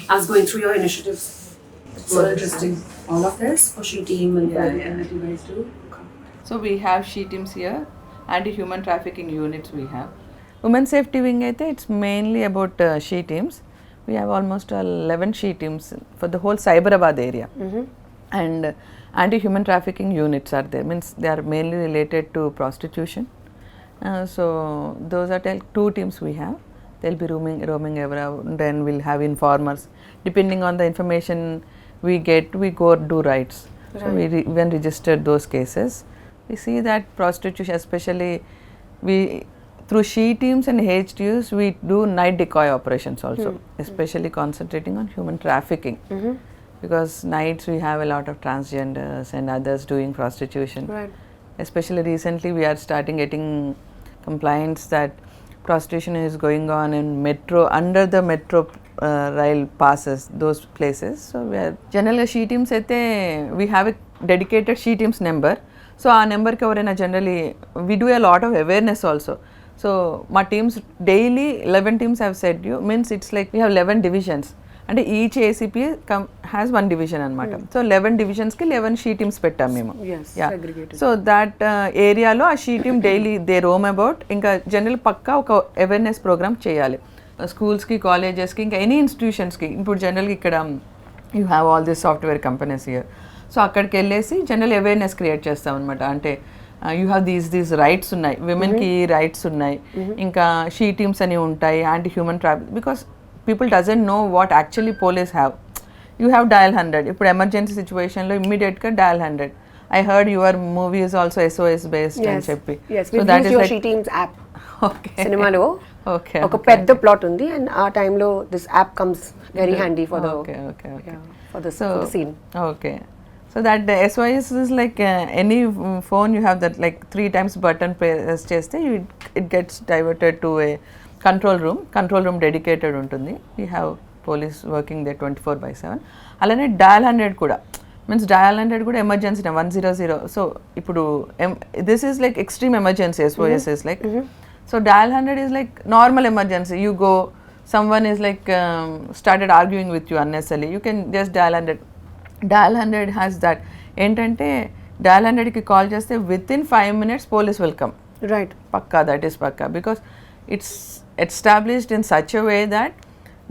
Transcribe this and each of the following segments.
I was going through your initiatives. It's so interesting. All of this for She Team and everything that you guys do. So we have she teams here, anti-human trafficking units we have. Women safety wing అయితే it's mainly about she teams. We have almost 11 she teams for the whole Cyberabad area. And anti-human trafficking units are there. Means they are mainly related to prostitution. So those are two teams we have. They'll be roaming around, and we'll have informers. Depending on the information we get, we go do rights. So we even registered those cases. We see that prostitution, especially we through she teams and HTUs, we do night decoy operations also, especially concentrating on human trafficking. Because nights we have a lot of transgenders and others doing prostitution. Especially recently we are starting getting complaints that prostitution is going on in metro, under the metro rail passes, those places. So we are generally she teams అయితే we have a dedicated she teams number. So ఆ నెంబర్కి ఎవరైనా generally we do a lot of awareness also. So మా teams daily 11 teams have said you means it's like we have 11 divisions. అంటే each ACP has 1 division అనమాట. So 11 డివిజన్స్కి 11 she teams పెట్టాం మేము. So that ఏరియాలో ఆ she team daily they roam about. ఇంకా general పక్కా ఒక awareness programme చేయాలి స్కూల్స్కి, కాలేజెస్కి, ఇంకా ఎనీ ఇన్స్టిట్యూషన్స్కి. ఇప్పుడు జనరల్గా ఇక్కడ you have all this software companies here. So అక్కడికి వెళ్ళేసి జనరల్ అవేర్నెస్ క్రియేట్ చేస్తాం అనమాట. అంటే యూ హ్యావ్ దీస్ రైట్స్ ఉన్నాయి, విమెన్కి రైట్స్ ఉన్నాయి, ఇంకా షీ టీమ్స్ అని ఉంటాయి, anti human traffic. Because people doesn't know what actually police have. You have dial 100. ఇప్పుడు ఎమర్జెన్సీ సిచ్యువేషన్లో ఇమ్మీడియట్గా dial 100. I heard your movie is also SOS based అని చెప్పి. So that is like She Team's app. Okay. సినిమాలో ఒక పెద్ద plot ఉంది and ఆ టైంలో this app comes very handy for the for the scene. Okay. So that SOS is like any phone you have that like 3 times button press చేస్తే it gets diverted to a control room dedicated ఉంటుంది. We have police working they 24/7. అలానే dial 100 కూడా means dial 100 కూడా emergency 100. So ఇప్పుడు this is like extreme emergency. SOS is like so dial 100 is like normal emergency. You go, someone is like started arguing with you unnecessarily, you can just dial 100. Dial 100 has that ఏంటంటే dial 100కి call చేస్తే within 5 minutes police will come. Right. పక్కా, that is పక్కా. because it's established in such a way that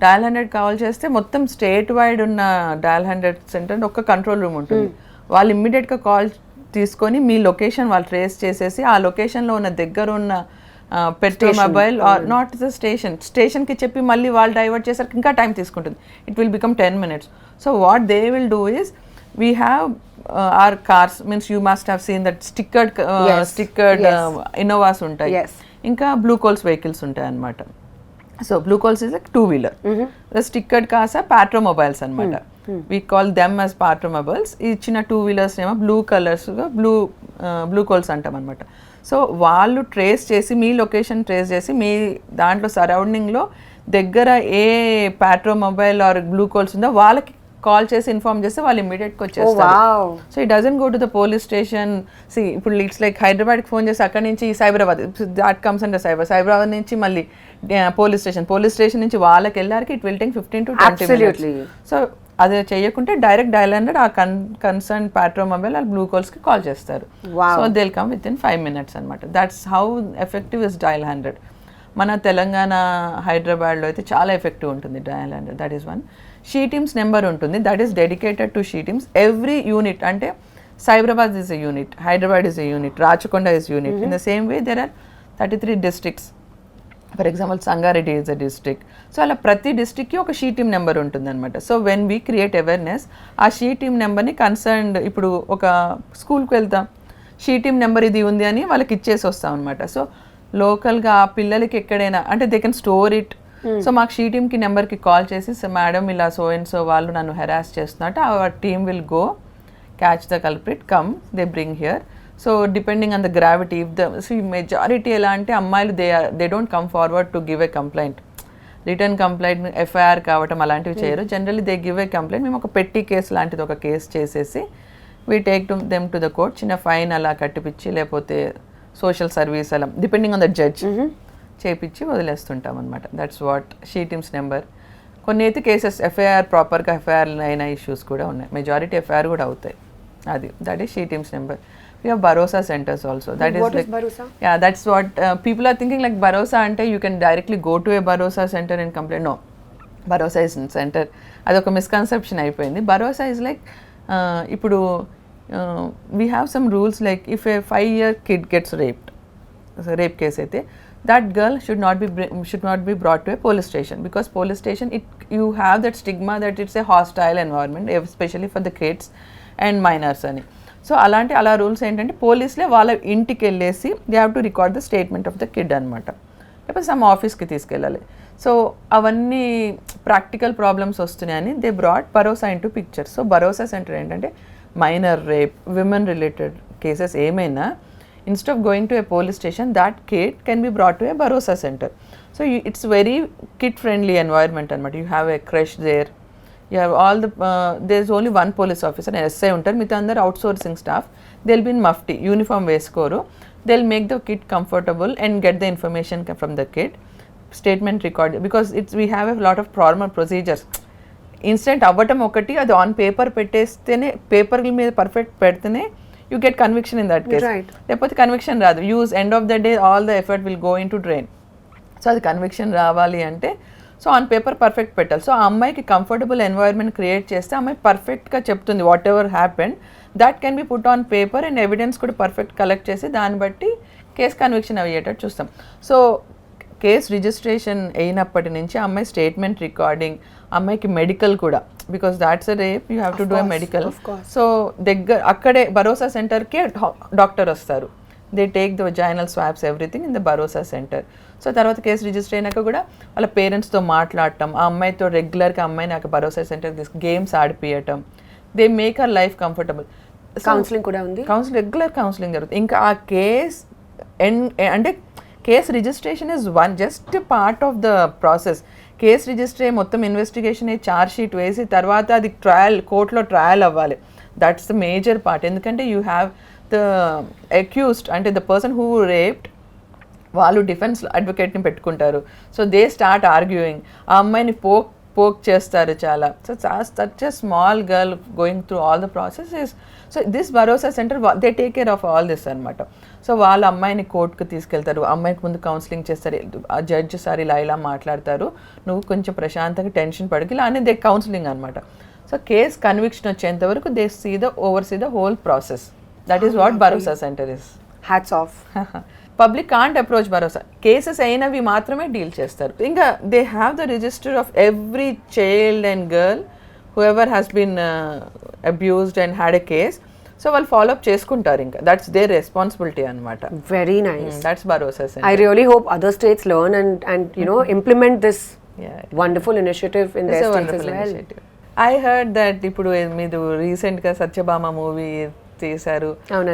dial 100 call చేస్తే మొత్తం state wide ఉన్న dial 100 centre ఒక control room ఉంటుంది. వాళ్ళు ఇమ్మీడియట్గా కాల్ తీసుకొని మీ లొకేషన్ వాళ్ళు ట్రేస్ చేసేసి ఆ లొకేషన్లో ఉన్న దగ్గర ఉన్న petrol mobile are not the స్టేషన్కి చెప్పి మళ్ళీ వాళ్ళు డైవర్ట్ చేసరికి ఇంకా టైం తీసుకుంటుంది. It will become 10 minutes. So what they will do is we have our cars, means you must have seen that stickered Innovas ఉంటాయి, ఇంకా బ్లూ కోల్స్ వెహికల్స్ ఉంటాయి అన్నమాట. So blue colts is like 2-wheeler. Stickered cars are patrol mobiles అనమాట. We call them as patrol mobiles. ఇచ్చిన 2-wheelers ఏమో blue కలర్స్గా blue కోల్స్ అంటాం అనమాట. So వాళ్ళు ట్రేస్ చేసి మీ లొకేషన్ ట్రేస్ చేసి మీ దాంట్లో సరౌండింగ్లో దగ్గర ఏ patrol mobile or blue colts ఉందో వాళ్ళకి కాల్ చేసి ఇన్ఫార్మ్ చేస్తే వాళ్ళు ఇమ్మీడియట్గా వచ్చేస్తారు. So it doesn't go to the police station. See ఇప్పుడు ఇట్స్ లైక్ హైదరాబాద్కి ఫోన్ చేసి అక్కడి నుంచి Cyberabad, that comes under Cyberabad నుంచి మళ్ళీ పోలీస్ స్టేషన్ నుంచి వాళ్ళకి వెళ్ళారికి it will take 15 to 20 minutes. So అది చేయకుంటే డైరెక్ట్ డయల్ 100 ఆ కన్సర్న్ పాట్రో మొబైల్ ఆ బ్లూ కాల్స్కి కాల్ చేస్తారు. So they will come within 5 minutes అనమాట. That's how effective is dial 100. మన తెలంగాణ హైదరాబాద్లో అయితే చాలా ఎఫెక్టివ్ ఉంటుంది dial 100. That is one. She teams number ఉంటుంది, that is dedicated to she teams. Every unit అంటే Cyberabad is a unit, Hyderabad is a unit, Rachakonda is unit. In the same way there are 33 districts. For example Sangareddy is a district. So అలా ప్రతి డిస్ట్రిక్ట్కి ఒక she team number ఉంటుంది అనమాట. So when we create awareness, ఆ she team నెంబర్ని concerned, ఇప్పుడు ఒక స్కూల్కి వెళ్తాం, షీ టీమ్ నెంబర్ ఇది ఉంది అని వాళ్ళకి ఇచ్చేసి వస్తాం అనమాట. సో లోకల్గా ఆ పిల్లలకి ఎక్కడైనా అంటే they can store it. So మాకు షీ టీమ్కి నెంబర్కి కాల్ చేసి, సో మేడం ఇలా సో అండ్ సో వాళ్ళు నన్ను హెరాస్ చేస్తున్నట్టు, our team will go catch the culprit, come they bring here. So depending on the gravity, if the majority ఎలా అంటే అమ్మాయిలు they don't come forward to give a complaint, return complaint, FIR కావటం అలాంటివి చేయరు. Generally they give a complaint. మేము ఒక పెట్టి case లాంటిది ఒక కేసు చేసేసి we take to them to the court, చిన్న ఫైన్ అలా కట్టిపించి లేకపోతే సోషల్ సర్వీస్ అలా డిపెండింగ్ ఆన్ ద జడ్జ్ చేపించి వదిలేస్తుంటాం అనమాట. That's what she teams number. కొన్ని అయితే కేసెస్ ఎఫ్ఐఆర్ ప్రాపర్గా ఎఫ్ఐఆర్ అయిన ఇష్యూస్ కూడా ఉన్నాయి. మెజారిటీ ఎఫ్ఐఆర్ కూడా అవుతాయి. That is she teams number. We have Bharosa centers also. That what is is Bharosa? Yeah, that's what people are thinking, like Bharosa ante you can directly go to a Bharosa center and complain. No, Bharosa is in center. Adoka misconception అయిపోయింది. Bharosa is like ఇప్పుడు we have some rules, like if a 5-year kid gets raped, so rape case అయితే, that girl should not be brought to a police station, because police station you have that stigma that it's a hostile environment, especially for the kids and minors అని. So అలా rules ఏంటంటే పోలీసులే వాళ్ళ ఇంటికి వెళ్ళేసి they have to record the statement of the kid అనమాట, లేకపోతే some ఆఫీస్కి తీసుకెళ్ళాలి. సో అవన్నీ ప్రాక్టికల్ ప్రాబ్లమ్స్ వస్తున్నాయని they brought Bharosa into picture. So Bharosa centre ఏంటంటే minor rape, women related cases ఏమైనా, instead of going to a police station, that kid can be brought to a Bharosa centre. So it's very kid friendly environment అనమాట. You have a crush there. You have all the there's only one police officer and SI ఉంటారు, మిగతా అందరు outsourcing staff. they'll be in mufti, uniform వేసుకోరు. they'll make the kid comfortable and get the information from the kid, statement record, because we have a lot of formal procedures. Incident అవ్వటం ఒకటి, అది on paper పెట్టేస్తేనే, paper మీద perfect పెడితేనే you get conviction in that case. లేకపోతే conviction రాదు. end of the day all the effort will go into drain. So అది conviction రావాలి అంటే సో ఆన్ పేపర్ పర్ఫెక్ట్ పెట్టాలి. సో ఆ అమ్మాయికి కంఫర్టబుల్ ఎన్వైర్న్మెంట్ క్రియేట్ చేస్తే అమ్మాయి పర్ఫెక్ట్గా చెప్తుంది what ever happened, that can be put on paper and evidence కూడా పర్ఫెక్ట్ కలెక్ట్ చేసి దాన్ని బట్టి కేసు కన్విక్షన్ అయ్యేటట్టు చూస్తాం. సో కేసు రిజిస్ట్రేషన్ అయినప్పటి నుంచి అమ్మాయి స్టేట్మెంట్ రికార్డింగ్, అమ్మాయికి మెడికల్ కూడా, because that's a rape, you have to do a medical. So అక్కడే భరోసా సెంటర్కే డాక్టర్ వస్తారు. They take the vaginal swabs, everything in the Bharosa centre. So తర్వాత కేసు రిజిస్టర్ అయినాక కూడా వాళ్ళ పేరెంట్స్తో మాట్లాడటం, ఆ అమ్మాయితో రెగ్యులర్గా అమ్మాయి నాకు భరోసా సెంటర్ గేమ్స్ ఆడిపియటం, they make our life comfortable. Counselling కూడా ఉంది, రెగ్యులర్ కౌన్సిలింగ్ జరుగుతుంది. ఇంకా ఆ కేస్ అంటే case registration is just part of the process. Case register అయ్యి మొత్తం ఇన్వెస్టిగేషన్ అయ్యి ఛార్జ్ షీట్ వేసి తర్వాత అది కోర్టులో ట్రయల్ అవ్వాలి. That's the major part. ఎందుకంటే యూ హ్యావ్ ద అక్యూస్డ్, అంటే ద పర్సన్ హూ రేప్డ్, వాళ్ళు డిఫెన్స్ అడ్వకేట్ని పెట్టుకుంటారు. సో దే స్టార్ట్ ఆర్గ్యూయింగ్, ఆ అమ్మాయిని పోక్ చేస్తారు చాలా. So such a small girl going through all the process. So this Bharosa centre they take care of all this అనమాట. సో వాళ్ళ అమ్మాయిని కోర్టుకు తీసుకెళ్తారు, అమ్మాయికి ముందు కౌన్సిలింగ్ చేస్తారు. ఆ జడ్జ్ సార్ ఇలా మాట్లాడతారు, నువ్వు కొంచెం ప్రశాంతంగా టెన్షన్ పడకి, ఇలా అనేది కౌన్సిలింగ్ అనమాట. సో కేస్ కన్విక్షన్ వచ్చేంత వరకు they oversee the whole process. That is what Bharosa centre is. Hats off. Public can't approach Bharosa, cases అయినవి మాత్రమే డీల్ చేస్తారు. ఇంకా they have the register of every child and girl whoever has been abused and had a case. So వాళ్ళు follow up చేసుకుంటారు. ఇంకా that's their responsibility అనమాట. Very nice. That's Bharosa centre. I really hope other states learn and you know implement this wonderful initiative in their states as well. I heard that ఇప్పుడు మీరు రీసెంట్గా Satyabhama movie తీశారు.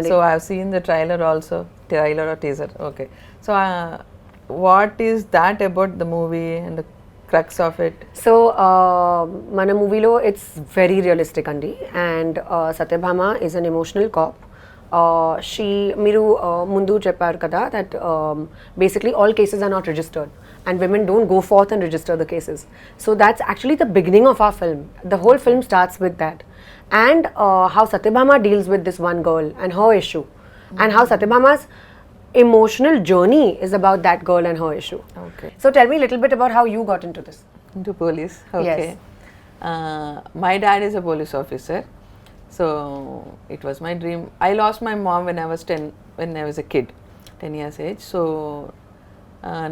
So I have seen the trailer also, trailer or teaser. Okay, so what is that about the movie and the crux of it? So మన మూవీలో it's very realistic అండి. And Satyabhama is an emotional cop. మీరు ముందు చెప్పారు కదా that basically all cases are not registered and women don't go forth and register the cases. So that's actually the beginning of our film. The whole film starts with that. And how Satyabhama deals with this one girl and her issue. And how Satyabhama's emotional journey is about that girl and her issue. Okay. So tell me a little bit about how you got into this. Into police? Okay. Yes. My dad is a police officer. So it was my dream. I lost my mom when I was a kid, 10 years age. So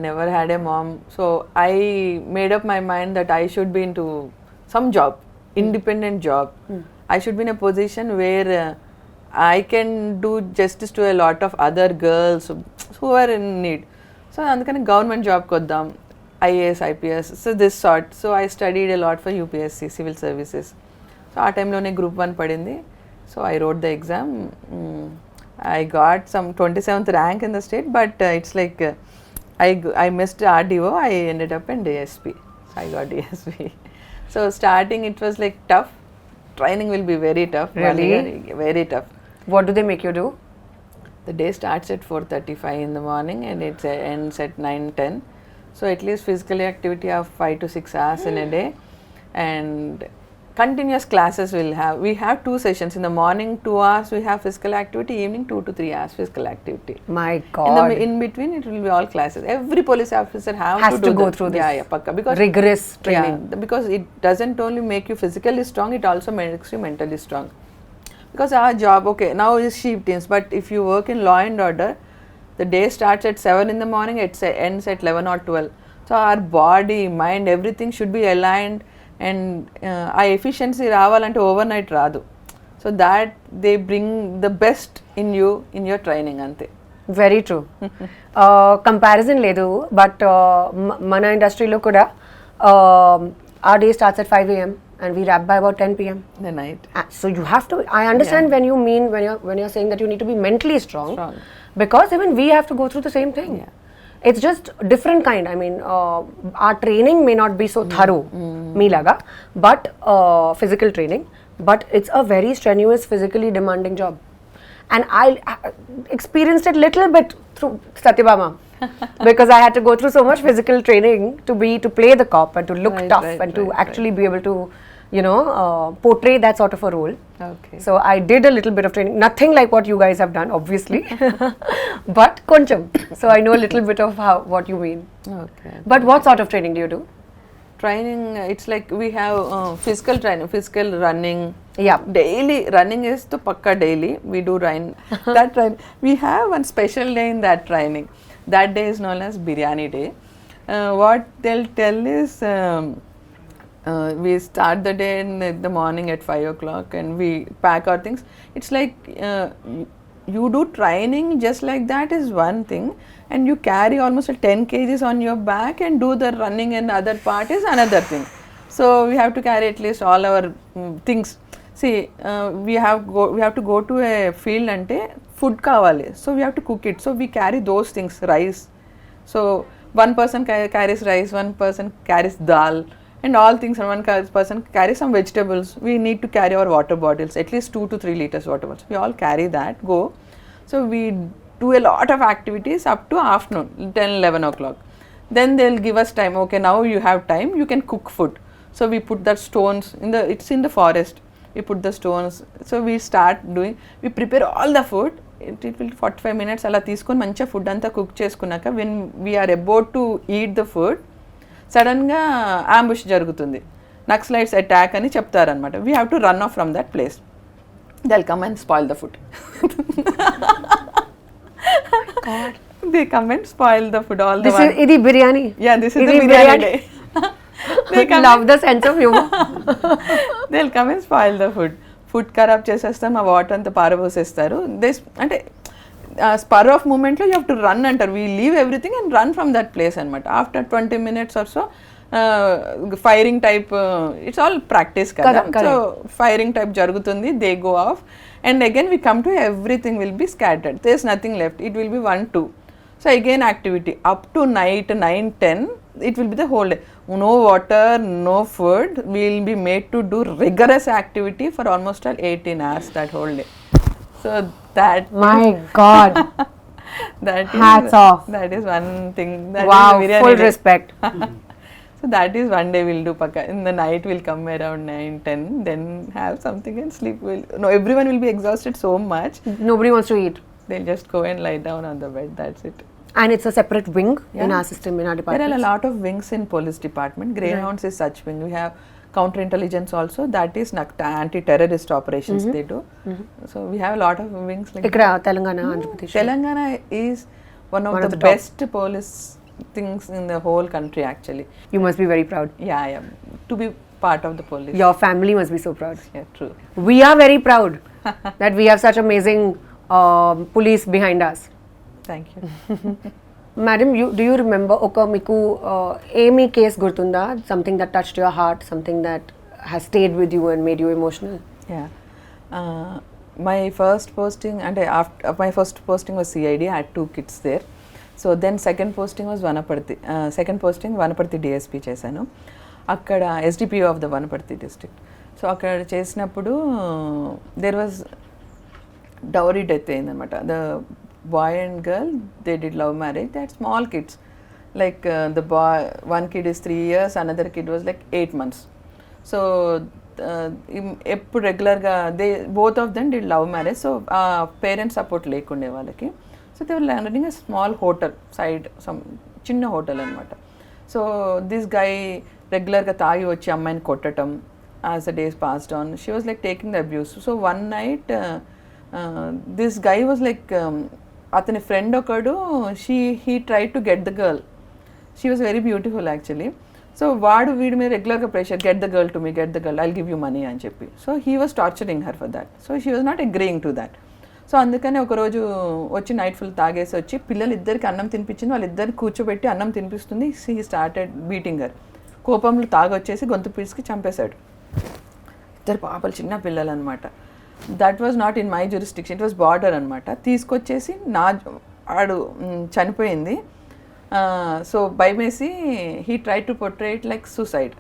never had a mom. So I made up my mind that I should be into some job, independent job. I should be in a position where I can do justice to a lot of other girls who are in need. So అందుకని government job కొద్దాం, IAS, IPS, so this sort. So I studied a lot for UPSC, civil services. So ఆ టైంలోనే Group 1 పడింది. So I wrote the exam. I got some 27th rank in the state, but it's like I missed RDO. I ended up in DSP. So I got DSP. So starting it was like tough. Training will be very tough. Really? Very tough. What do they make you do? The day starts at 4:35 in the morning and it ends at 9:10. So at least physical activity of 5 to 6 hours in a day. and continuous classes we have 2 sessions. In the morning 2 hours we have physical activity, evening 2 to 3 hours physical activity. My God. In between it will be all classes. Every police officer has to go through this. Yeah, Pakka. Because rigorous training. Yeah, because it doesn't only make you physically strong, it also makes you mentally strong. Because our job, okay, now is sheep teams, but if you work in law and order, the day starts at 7 in the morning, it ends at 11 or 12. So our body, mind, everything should be aligned, and ఆ efficiency రావాలంటే overnight రాదు. So that they bring the best in you in your training అంతే. Very true. Comparison లేదు, but మన ఇండస్ట్రీలో కూడా our day starts at 5 a.m. and we wrap by about 10 p.m. The night. So you have to, I understand when you mean, when you're saying that you need to be mentally strong. Because even we have to go through the same thing. Yeah. It's just different kind. I mean, our training may not be so thorough, me laga, but physical training, but it's a very strenuous, physically demanding job. And I experienced it little bit through Satyabhama. Because I had to go through so much physical training to play the cop and to look tough and to actually be able to, you know, portray that sort of a role. Okay. So I did a little bit of training, nothing like what you guys have done, obviously, but koncham. So I know a little bit of what you mean. Okay. But what sort of training do you do? Training, it's like we have physical training, physical running. Yeah. Daily running is to pakka daily. We do run that training. We have one special day in that training. That day is known as Biryani Day. What they'll tell is we start the day in the morning at 5 o'clock and we pack our things. It's like you do training just like that is one thing, and you carry almost 10 kgs on your back and do the running and other part is another thing. So we have to carry at least all our things. See, we have to go to a field ante food kavali, so we have to cook it. So we carry those things, rice. So one person carries rice, one person carries dal, and all things, and one person carries some vegetables. We need to carry our water bottles, at least 2 to 3 liters water bottles. We all carry that, go. So we do a lot of activities up to afternoon, 10-11 o'clock. Then they'll give us time. Okay, now you have time, you can cook food. So we put that stones it's in the forest. We put the stones. So we start doing, we prepare all the food. It will 45 minutes అలా తీసుకొని మంచిగా food అంతా cook చేసుకున్నాక when we are about to eat the food, సడన్గా ambush జరుగుతుంది, Naxalites attack అని చెప్తారనమాట. We have to run of from that place. they'll come and spoil the food. God. They come and spoil the food all the while. This is biryani. Yeah, this is the biryani day. They love the sense of humor. They'll come and spoil the food. Food ఖరాబ్ చేసేస్తారు, మా water అంతా పారబోసేస్తారు. అంటే spur of మూమెంట్లో you have to run అంటారు. We leave everything and run from that place అనమాట. After 20 minutes or so firing type, it's all practice కదా. సో ఫైరింగ్ టైప్ జరుగుతుంది, they go off and again we come to everything will be scattered, there is nothing left, it will be 1-2. So again activity up to night 9-10, it will be the whole day. No water, no food. We will be made to do rigorous activity for almost 18 hours that whole day. So that, my God, that hats off. That is one thing. That wow, is very full respect. So that is one day we'll do Pakka. In the night we'll come around 9-10, then have something and sleep. No, everyone will be exhausted so much. Nobody wants to eat. They'll just go and lie down on the bed. That's it. And it's a separate wing in our system, in our department. There are a lot of wings in police department. Greyhounds is such wing. We have counterintelligence also. That is anti-terrorist operations they do. So we have a lot of wings like Ikkada Telangana, Andhra Pradesh. Telangana is one of the best police things in the whole country actually. You must be very proud. Yeah, I am. To be part of the police. Your family must be so proud. Yeah, true. We are very proud that we have such amazing police behind us. Thank you. Madam, do you remember oka miku emi case gurtunda, something that touched your heart, something that has stayed with you and made you emotional? Yeah. My first posting, and after my first posting was CID. I had 2 kids there. So then second posting was Vanaparthi. Second posting Vanaparthi DSP చేశాను. అక్కడ SDPO of the Vanaparthi district. So అక్కడ చేసినప్పుడు there was dowry death అయిందనమాట. The boy and girl, they did love marriage. They had small kids, like the boy, one kid is 3 years, another kid was like 8 months. So ఎప్పుడు రెగ్యులర్గా both of them did love marriage. So parents support లేకుండే వాళ్ళకి. So they were running a small hotel side, some చిన్న hotel అనమాట. So this guy రెగ్యులర్గా తాగి వచ్చి అమ్మాయిని కొట్టడం. As the days passed on she was like taking the abuse. So one night this guy was like, అతని friend ఒకడు, he try to get the girl. She was very beautiful actually. So వాడు వీడి మీద రెగ్యులర్గా pressure, get the girl to me, get the girl, I'll give you money అని చెప్పి. So he was torturing her for that. So she was not agreeing to that. So అందుకని ఒకరోజు వచ్చి night full తాగేసి వచ్చి పిల్లలు ఇద్దరికి అన్నం తినిపించింది. వాళ్ళిద్దరికి కూర్చోబెట్టి అన్నం తినిపిస్తుంది. He started beating her. కోపంలో తాగొచ్చేసి గొంతు పీసుకి చంపేశాడు. ఇద్దరు పాపలు, చిన్న పిల్లలు అనమాట. That was not in my jurisdiction, it was border అనమాట. తీసుకొచ్చేసి ఆడు చనిపోయింది. సో భయమేసి he try to portray it like suicide,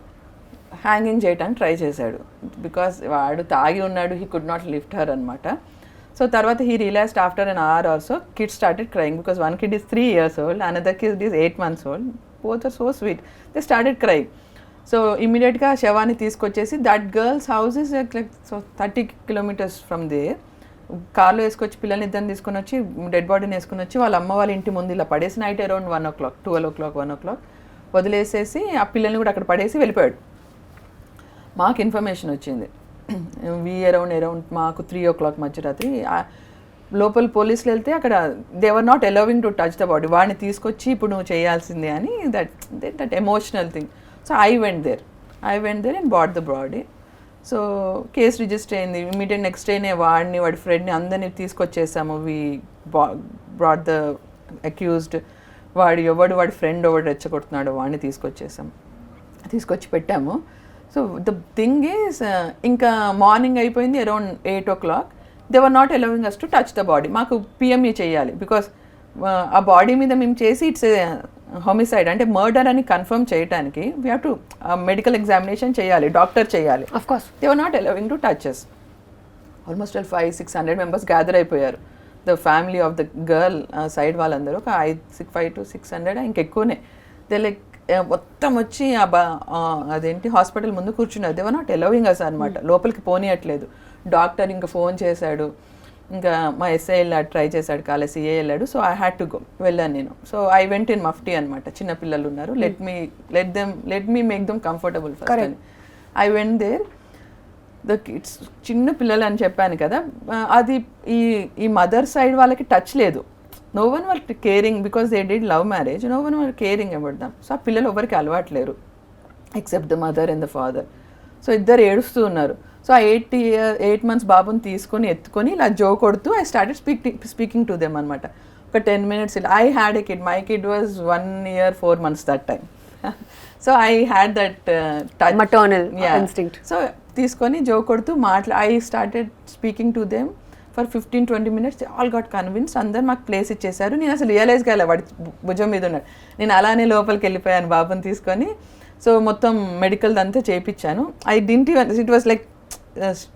hanging చేయడానికి ట్రై చేశాడు. బికాస్ వాడు తాగి ఉన్నాడు, he could not lift her అనమాట. సో తర్వాత he realised after an hour also, kid started crying because one kid is 3 years old, another kid is 8 months old. Both are so sweet. They started crying. So ఇమీడియట్గా శవాన్ని తీసుకొచ్చేసి, that girl's house is like so 30 kilometers from there. కార్లో వేసుకొచ్చి పిల్లల్ని ఇద్దరిని తీసుకొని వచ్చి, dead బాడీని వేసుకుని వచ్చి వాళ్ళ అమ్మ వాళ్ళ ఇంటి ముందు ఇలా పడేసి, night around 1 o'clock, 12 o'clock, 1 o'clock వదిలేసేసి ఆ పిల్లల్ని కూడా అక్కడ పడేసి వెళ్ళిపోయాడు. మాకు ఇన్ఫర్మేషన్ వచ్చింది అరౌండ్ మాకు 3 o'clock మధ్యరాత్రి. లోపల పోలీసులు వెళ్తే అక్కడ they were not allowing to touch the body. వాడిని తీసుకొచ్చి ఇప్పుడు నువ్వు చేయాల్సిందే అని, that emotional thing. So I went there and bought the body. So case register అయింది. ఇమీడియట్ నెక్స్ట్ డేనే వాడిని, వాడి ఫ్రెండ్ని, అందరినీ తీసుకొచ్చేసాము. We brought the accused. వాడి ఫ్రెండ్ ఎవడు రెచ్చగొడుతున్నాడు వాడిని తీసుకొచ్చి పెట్టాము. సో ద థింగ్ ఈజ్, ఇంకా మార్నింగ్ అయిపోయింది around 8 o'clock. They were not allowing us to touch the body. మాకు పిఎంఈ చేయాలి బికాస్ ఆ బాడీ మీద మేము చేసి ఇట్స్ హోమిసైడ్ అంటే మర్డర్ అని కన్ఫర్మ్ చేయడానికి we have to medical examination చేయాలి, డాక్టర్ చేయాలి. Of course they were not allowing to touches. Almost 500-600 members gather అయిపోయారు. The family of the girl side వాళ్ళందరూ ఒక 500 to 600 ఇంకెక్కువనే. దే లైక్ మొత్తం వచ్చి అదేంటి హాస్పిటల్ ముందు కూర్చున్నారు. దే వర్ నాట్ అలౌవింగ్ అస్ అనమాట, లోపలికి పోనీయట్లేదు. డాక్టర్ ఇంకా ఫోన్ చేశాడు, ఇంకా మా ఎస్ఐ వెళ్ళాడు, ట్రై చేశాడు, కాలే సిఏ వెళ్ళాడు. So I had to go, వెళ్ళాను నేను. So I went in mufti అనమాట. చిన్న పిల్లలు ఉన్నారు, let me make them comfortable first అని. I went there. The kids చిన్న పిల్లలు అని చెప్పాను కదా, అది ఈ మదర్ సైడ్ వాళ్ళకి టచ్ లేదు. No one were caring because they did love marriage. No one were caring about them. So ఆ పిల్లలు ఎవరికి అలవాట్లేరు except the mother and the father. So ఇద్దరు ఏడుస్తూ ఉన్నారు. సో ఆ 8 months బాబుని తీసుకొని ఎత్తుకొని ఇలా జో కొడుతూ I started speaking to them అనమాట. ఒక 10 minutes. I had a kid. My kid was 1 year 4 months that time. So I had that touch, maternal instinct. So తీసుకొని జో కొడుతూ I started speaking to them for 15-20 minutes. All got convince. అందరు మాకు place ఇచ్చేసారు. నేను అసలు realise కాలే వాడి భుజం మీద ఉన్నాడు. నేను అలానే లోపలికి వెళ్ళిపోయాను బాబుని తీసుకొని. సో మొత్తం మెడికల్ అంతా చేయించాను. I didn't even, it was like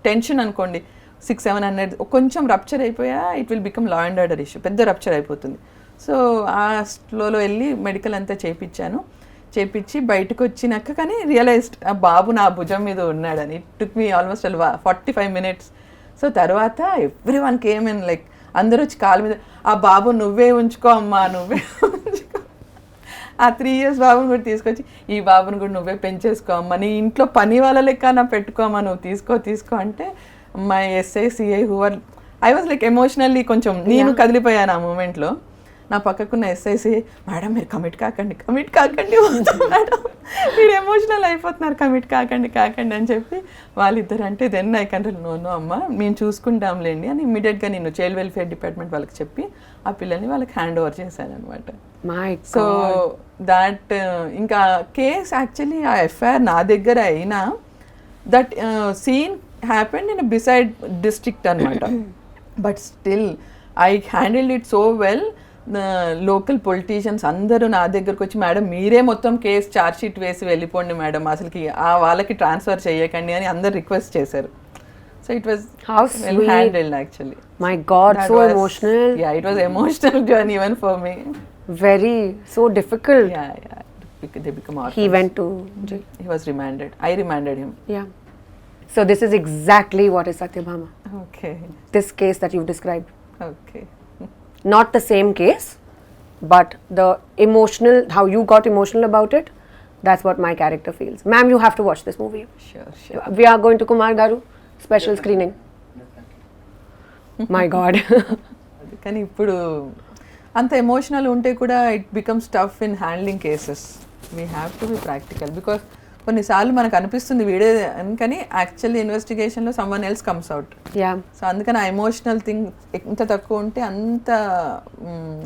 tension అనుకోండి. 600-700 కొంచెం రప్చర్ అయిపోయా, it will become law and order issue, పెద్ద రప్చర్ అయిపోతుంది. సో ఆ స్లోలో వెళ్ళి మెడికల్ అంతా చేయించి బయటకు వచ్చినాక కానీ రియలైజ్డ్ ఆ బాబు నా భుజం మీద ఉన్నాడని. It took me almost 45 minutes. So తర్వాత everyone came in, like అందరూ వచ్చి కాలు మీద, ఆ బాబు నువ్వే ఉంచుకో అమ్మా, నువ్వే ఉంచుకో. ఆ 3 years బాబుని కూడా తీసుకొచ్చి, ఈ బాబుని కూడా నువ్వే పెంచేసుకో అమ్మా, నీ ఇంట్లో పని వాళ్ళ లెక్క నా పెట్టుకోమ్మా, నువ్వు తీసుకో అంటే my SI CI who are, I was like emotionally కొంచెం నేను కదిలిపోయాను ఆ మూమెంట్లో. నా పక్కకున్న ఎస్ఐసి, మేడం మీరు కమిట్ కాకండి మేడం, మీరు ఎమోషనల్ అయిపోతున్నారు, కమిట్ కాకండి అని చెప్పి వాళ్ళిద్దరు అంటే, దెన్ ఐ కంట్రోల్, నో అమ్మ మేము చూసుకుంటాంలేండి అని ఇమ్మీడియట్గా నేను చైల్డ్ వెల్ఫేర్ డిపార్ట్మెంట్ వాళ్ళకి చెప్పి ఆ పిల్లల్ని వాళ్ళకి హ్యాండ్ ఓవర్ చేశాను అనమాట. సో దాట్ ఇంకా కేస్ యాక్చువల్లీ ఆ ఎఫ్ఐఆర్ నా దగ్గర అయినా, that scene happened in beside district అనమాట. But still I handled it so well. Local politicians అందరూ నా దగ్గరకు వచ్చి, మేడం మీరే మొత్తం కేసు ఛార్జ్ షీట్ వేసి వెళ్ళిపోండి మేడం, అసలుకి వాళ్ళకి ట్రాన్స్ఫర్ చేయకండి అని అందరు రిక్వెస్ట్ చేశారు. So it was well handled actually. My God, so emotional. Yeah, it was emotional journey even for me. Very, so difficult. Yeah. they become orphans. He went to jail. He was remanded. I remanded him. Yeah. So this is exactly what is Satyabhama. Okay. This case that you've described. Okay. Not the same case, but the emotional, how you got emotional about it, that's what my character feels. Ma'am, you have to watch this movie. Sure. We are going to Kumar Garu special screening. My God. కానీ ఇప్పుడు అంత emotional ఉంటే కూడా it becomes tough in handling cases. We have to be practical because కొన్నిసార్లు మనకు అనిపిస్తుంది video కానీ actually ఇన్వెస్టిగేషన్లో someone else comes out. Yeah. So అందుకని ఆ ఎమోషనల్ థింగ్ ఎంత తక్కువ ఉంటే అంత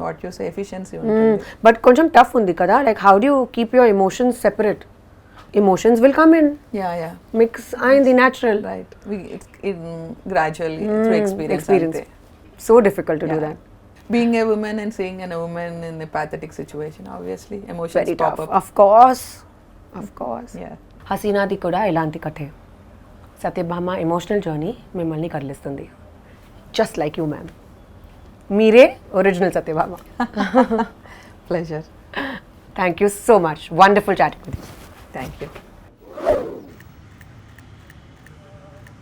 వాట్ యూస్ ఎఫిషియన్సీ ఉంటుంది. బట్ కొంచెం టఫ్ ఉంది కదా, like how do you keep your emotions separate? Emotions will come in. Yeah. Mix the natural. Right. Gradually through experience. So difficult to do that. Being a woman and seeing a woman in a pathetic situation, obviously emotions Very pop tough. up. Of course. Yeah. హసీనాది కూడా ఇలాంటి కథే. Satyabhama emotional journey మిమ్మల్ని కదిలిస్తుంది. Just like you ma'am. మీరే original Satyabhama. Pleasure. Thank you so much. Wonderful chatting with you. Thank you.